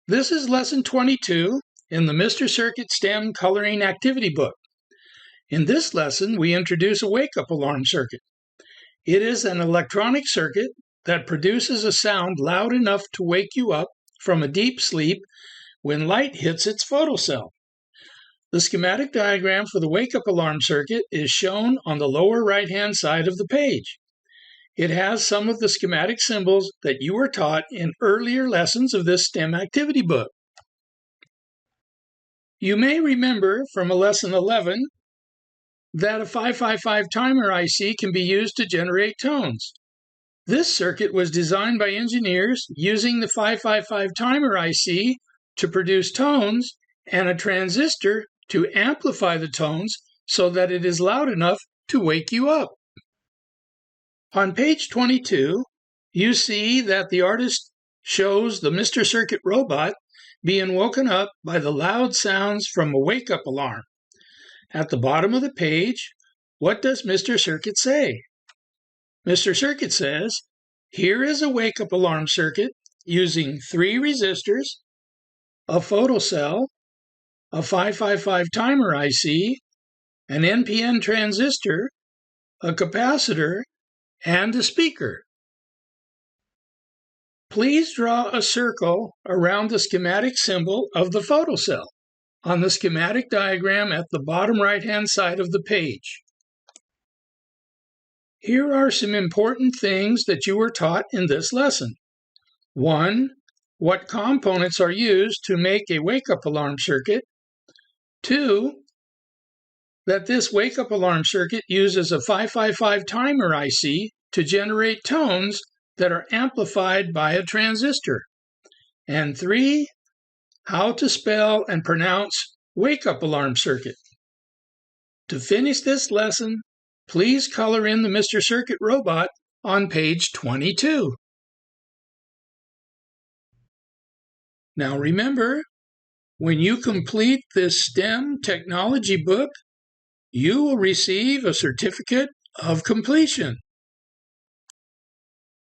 This is Lesson 22 in the Mr. Circuit STEM Coloring Activity Book. In this lesson, we introduce a wake-up alarm circuit. It is an electronic circuit that produces a sound loud enough to wake you up from a deep sleep when light hits its photocell. The schematic diagram for the wake-up alarm circuit is shown on the lower right-hand side of the page. It has some of the schematic symbols that you were taught in earlier lessons of this STEM activity book. You may remember from Lesson 11 that a 555 timer IC can be used to generate tones. This circuit was designed by engineers using the 555 timer IC to produce tones and a transistor to amplify the tones so that it is loud enough to wake you up. On page 22, you see that the artist shows the Mr. Circuit robot being woken up by the loud sounds from a wake-up alarm. At the bottom of the page, what does Mr. Circuit say? Mr. Circuit says, here is a wake-up alarm circuit using 3 resistors, a photocell, a 555 timer IC, an NPN transistor, a capacitor, and a speaker. Please draw a circle around the schematic symbol of the photocell on the schematic diagram at the bottom right-hand side of the page. Here are some important things that you were taught in this lesson. 1. What components are used to make a wake-up alarm circuit? 2. That this wake-up alarm circuit uses a 555 timer IC to generate tones that are amplified by a transistor. And 3. How to spell and pronounce wake-up alarm circuit. To finish this lesson, please color in the Mr. Circuit robot on page 22. Now remember, when you complete this STEM technology book, you will receive a certificate of completion.